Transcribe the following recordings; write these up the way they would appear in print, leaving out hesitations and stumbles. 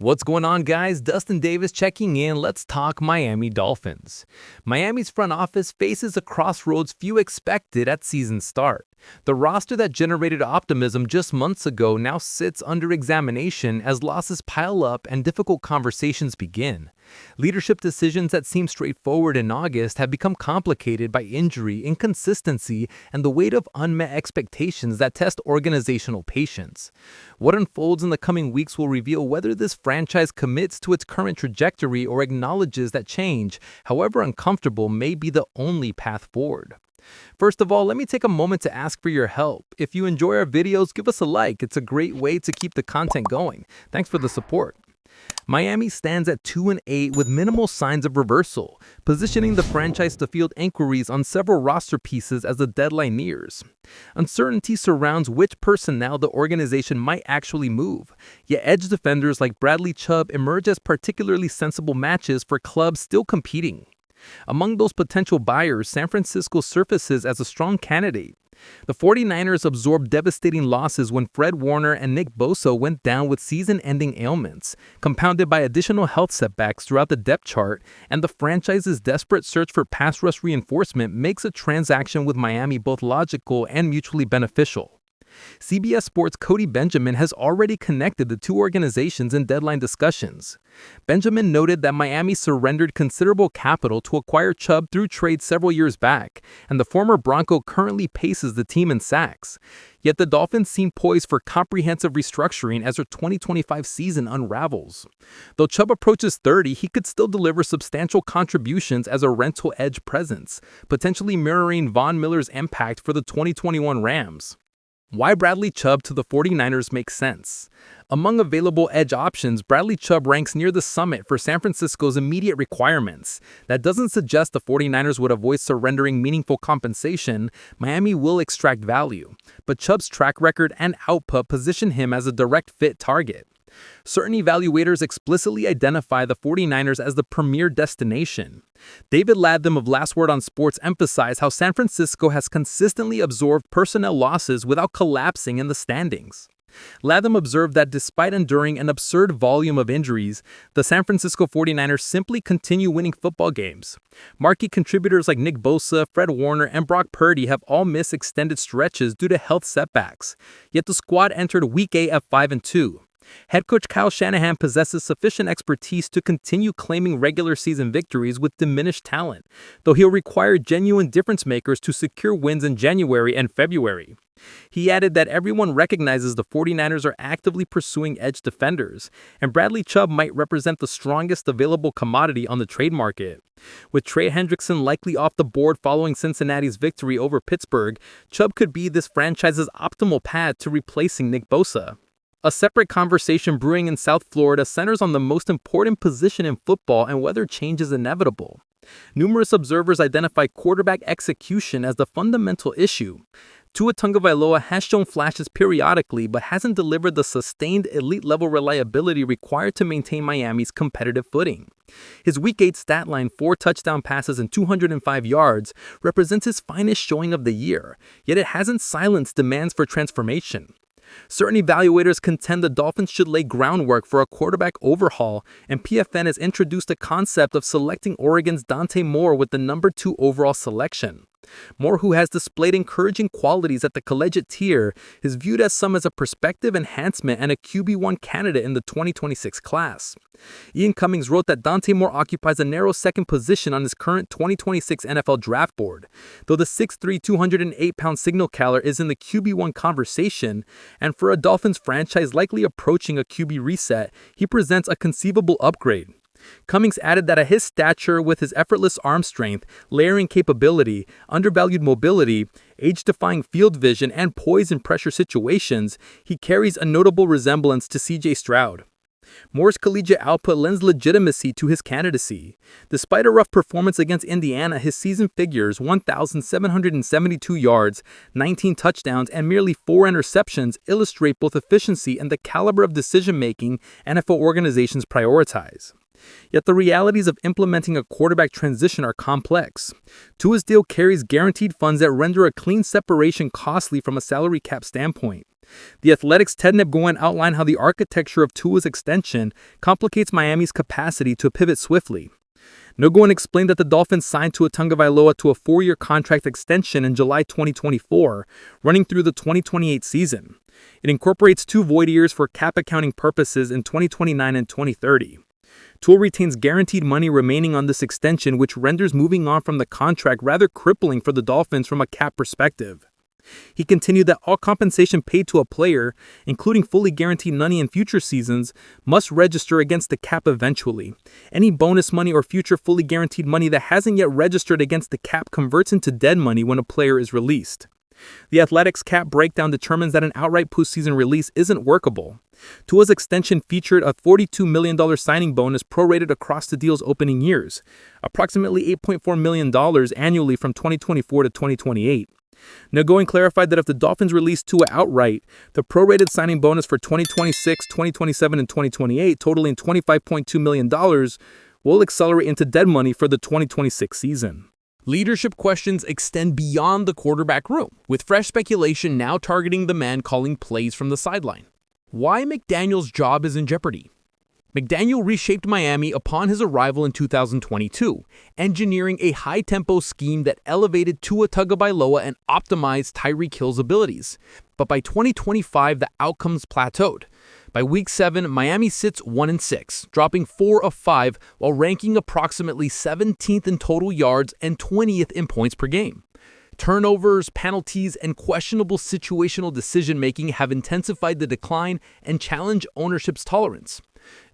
What's going on, guys? Dustin Davis checking in. Let's talk Miami Dolphins. Miami's front office faces a crossroads few expected at season start. The roster that generated optimism just months ago now sits under examination as losses pile up and difficult conversations begin. Leadership decisions that seemed straightforward in August have become complicated by injury, inconsistency, and the weight of unmet expectations that test organizational patience. What unfolds in the coming weeks will reveal whether this franchise commits to its current trajectory or acknowledges that change, however uncomfortable, may be the only path forward. First of all, let me take a moment to ask for your help. If you enjoy our videos, give us a like. It's a great way to keep the content going. Thanks for the support. Miami stands at 2-8 with minimal signs of reversal, positioning the franchise to field inquiries on several roster pieces as the deadline nears. Uncertainty surrounds which personnel the organization might actually move, yet edge defenders like Bradley Chubb emerge as particularly sensible matches for clubs still competing. Among those potential buyers, San Francisco surfaces as a strong candidate. The 49ers absorbed devastating losses when Fred Warner and Nick Bosa went down with season-ending ailments, compounded by additional health setbacks throughout the depth chart, and the franchise's desperate search for pass rush reinforcement makes a transaction with Miami both logical and mutually beneficial. CBS Sports' Cody Benjamin has already connected the two organizations in deadline discussions. Benjamin noted that Miami surrendered considerable capital to acquire Chubb through trade several years back, and the former Bronco currently paces the team in sacks. Yet the Dolphins seem poised for comprehensive restructuring as their 2025 season unravels. Though Chubb approaches 30, he could still deliver substantial contributions as a rental edge presence, potentially mirroring Von Miller's impact for the 2021 Rams. Why Bradley Chubb to the 49ers makes sense. Among available edge options, Bradley Chubb ranks near the summit for San Francisco's immediate requirements. That doesn't suggest the 49ers would avoid surrendering meaningful compensation. Miami will extract value, but Chubb's track record and output position him as a direct fit target. Certain evaluators explicitly identify the 49ers as the premier destination. David Latham of Last Word on Sports emphasized how San Francisco has consistently absorbed personnel losses without collapsing in the standings. Latham observed that despite enduring an absurd volume of injuries, the San Francisco 49ers simply continue winning football games. Marquee contributors like Nick Bosa, Fred Warner, and Brock Purdy have all missed extended stretches due to health setbacks, yet the squad entered Week 8 at 5-2. Head coach Kyle Shanahan possesses sufficient expertise to continue claiming regular season victories with diminished talent, though he'll require genuine difference makers to secure wins in January and February. He added that everyone recognizes the 49ers are actively pursuing edge defenders, and Bradley Chubb might represent the strongest available commodity on the trade market. With Trey Hendrickson likely off the board following Cincinnati's victory over Pittsburgh, Chubb could be this franchise's optimal path to replacing Nick Bosa. A separate conversation brewing in South Florida centers on the most important position in football and whether change is inevitable. Numerous observers identify quarterback execution as the fundamental issue. Tua Tagovailoa has shown flashes periodically but hasn't delivered the sustained elite-level reliability required to maintain Miami's competitive footing. His Week 8 stat line, 4 touchdown passes and 205 yards, represents his finest showing of the year, yet it hasn't silenced demands for transformation. Certain evaluators contend the Dolphins should lay groundwork for a quarterback overhaul, and PFN has introduced a concept of selecting Oregon's Dante Moore with the number 2 overall selection. Moore, who has displayed encouraging qualities at the collegiate tier, is viewed as some as a prospective enhancement and a QB1 candidate in the 2026 class. Ian Cummings wrote that Dante Moore occupies a narrow second position on his current 2026 NFL draft board. Though the 6'3", 208-pound signal caller is in the QB1 conversation, and for a Dolphins franchise likely approaching a QB reset, he presents a conceivable upgrade. Cummings added that at his stature, with his effortless arm strength, layering capability, undervalued mobility, age-defying field vision, and poise in pressure situations, he carries a notable resemblance to C.J. Stroud. Moore's collegiate output lends legitimacy to his candidacy. Despite a rough performance against Indiana, his season figures 1,772 yards, 19 touchdowns, and merely 4 interceptions illustrate both efficiency and the caliber of decision-making NFL organizations prioritize. Yet the realities of implementing a quarterback transition are complex. Tua's deal carries guaranteed funds that render a clean separation costly from a salary cap standpoint. The Athletic's Ted Nabgoyan outlined how the architecture of Tua's extension complicates Miami's capacity to pivot swiftly. Nabgoyan explained that the Dolphins signed Tua Tagovailoa to a 4-year contract extension in July 2024, running through the 2028 season. It incorporates 2 void years for cap accounting purposes in 2029 and 2030. Tua retains guaranteed money remaining on this extension, which renders moving on from the contract rather crippling for the Dolphins from a cap perspective. He continued that all compensation paid to a player, including fully guaranteed money in future seasons, must register against the cap eventually. Any bonus money or future fully guaranteed money that hasn't yet registered against the cap converts into dead money when a player is released. The Athletic's cap breakdown determines that an outright postseason release isn't workable. Tua's extension featured a $42 million signing bonus prorated across the deal's opening years, approximately $8.4 million annually from 2024 to 2028. Nabgoyan clarified that if the Dolphins release Tua outright, the prorated signing bonus for 2026, 2027, and 2028, totaling $25.2 million, will accelerate into dead money for the 2026 season. Leadership questions extend beyond the quarterback room, with fresh speculation now targeting the man calling plays from the sideline. Why McDaniel's job is in jeopardy? McDaniel reshaped Miami upon his arrival in 2022, engineering a high-tempo scheme that elevated Tua Tagovailoa and optimized Tyreek Hill's abilities. But by 2025, the outcomes plateaued. By Week 7, Miami sits 1-6, dropping 4 of 5 while ranking approximately 17th in total yards and 20th in points per game. Turnovers, penalties, and questionable situational decision-making have intensified the decline and challenged ownership's tolerance.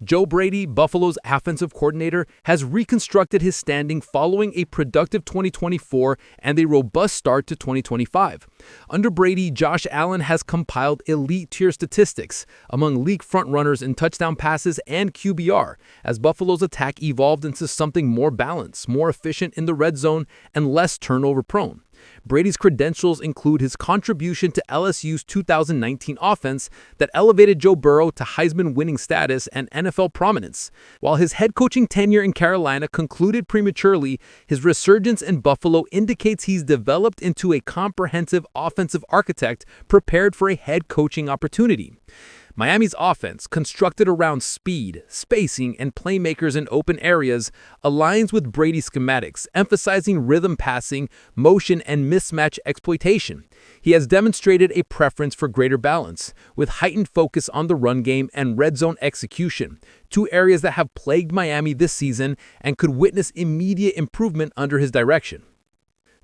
Joe Brady, Buffalo's offensive coordinator, has reconstructed his standing following a productive 2024 and a robust start to 2025. Under Brady, Josh Allen has compiled elite-tier statistics among league frontrunners in touchdown passes and QBR, as Buffalo's attack evolved into something more balanced, more efficient in the red zone, and less turnover-prone. Brady's credentials include his contribution to LSU's 2019 offense that elevated Joe Burrow to Heisman-winning status and NFL prominence. While his head coaching tenure in Carolina concluded prematurely, his resurgence in Buffalo indicates he's developed into a comprehensive offensive architect prepared for a head coaching opportunity. Miami's offense, constructed around speed, spacing, and playmakers in open areas, aligns with Brady's schematics, emphasizing rhythm passing, motion, and mismatch exploitation. He has demonstrated a preference for greater balance, with heightened focus on the run game and red zone execution, 2 areas that have plagued Miami this season and could witness immediate improvement under his direction.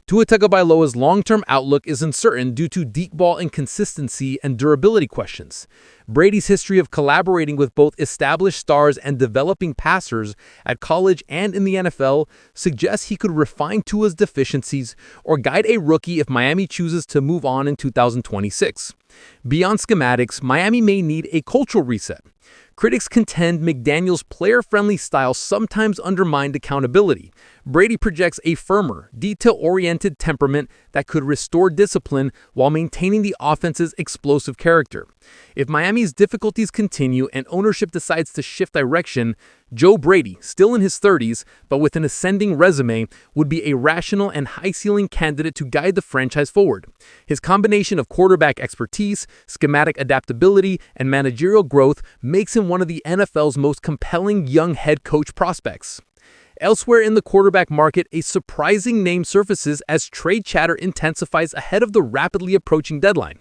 Tua Tagovailoa's long-term outlook is uncertain due to deep ball inconsistency and durability questions. Brady's history of collaborating with both established stars and developing passers at college and in the NFL suggests he could refine Tua's deficiencies or guide a rookie if Miami chooses to move on in 2026. Beyond schematics, Miami may need a cultural reset. Critics contend McDaniel's player-friendly style sometimes undermined accountability. Brady projects a firmer, detail-oriented temperament that could restore discipline while maintaining the offense's explosive character. If Miami's difficulties continue and ownership decides to shift direction, Joe Brady, still in his 30s but with an ascending resume, would be a rational and high-ceiling candidate to guide the franchise forward. His combination of quarterback expertise, schematic adaptability, and managerial growth makes him one of the NFL's most compelling young head coach prospects. Elsewhere in the quarterback market, a surprising name surfaces as trade chatter intensifies ahead of the rapidly approaching deadline.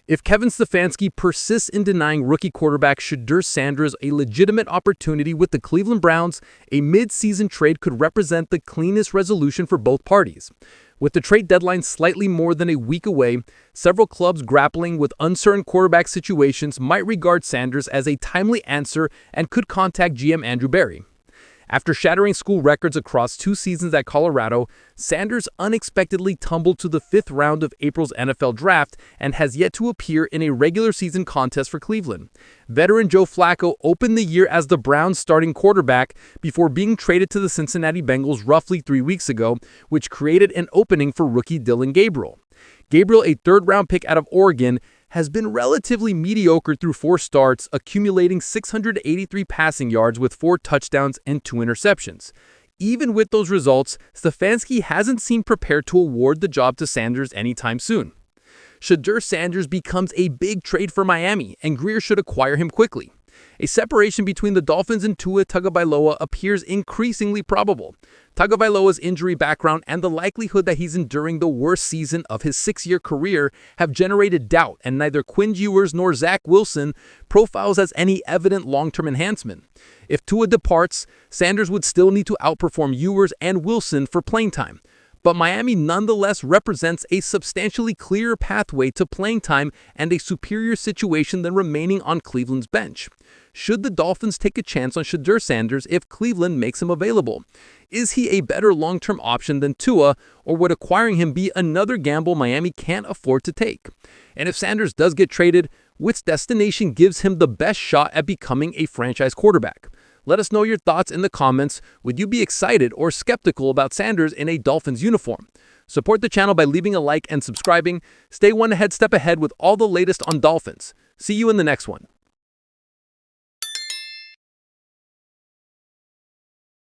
If Kevin Stefanski persists in denying rookie quarterback Shedeur Sanders a legitimate opportunity with the Cleveland Browns, a mid-season trade could represent the cleanest resolution for both parties. With the trade deadline slightly more than a week away, several clubs grappling with uncertain quarterback situations might regard Sanders as a timely answer and could contact GM Andrew Berry. After shattering school records across 2 seasons at Colorado, Sanders unexpectedly tumbled to the 5th round of April's NFL draft and has yet to appear in a regular season contest for Cleveland. Veteran Joe Flacco opened the year as the Browns' starting quarterback before being traded to the Cincinnati Bengals roughly 3 weeks ago, which created an opening for rookie Dillon Gabriel. Gabriel, a 3rd-round pick out of Oregon, has been relatively mediocre through 4 starts, accumulating 683 passing yards with 4 touchdowns and 2 interceptions. Even with those results, Stefanski hasn't seemed prepared to award the job to Sanders anytime soon. Shedeur Sanders becomes a big trade for Miami, and Greer should acquire him quickly. A separation between the Dolphins and Tua Tagovailoa appears increasingly probable. Tagovailoa's injury background and the likelihood that he's enduring the worst season of his 6-year career have generated doubt, and neither Quinn Ewers nor Zach Wilson profiles as any evident long-term enhancement. If Tua departs, Sanders would still need to outperform Ewers and Wilson for playing time. But Miami nonetheless represents a substantially clearer pathway to playing time and a superior situation than remaining on Cleveland's bench. Should the Dolphins take a chance on Shedeur Sanders if Cleveland makes him available? Is he a better long-term option than Tua, or would acquiring him be another gamble Miami can't afford to take? And if Sanders does get traded, which destination gives him the best shot at becoming a franchise quarterback? Let us know your thoughts in the comments. Would you be excited or skeptical about Sanders in a Dolphins uniform? Support the channel by leaving a like and subscribing. Stay one step ahead with all the latest on Dolphins. See you in the next one.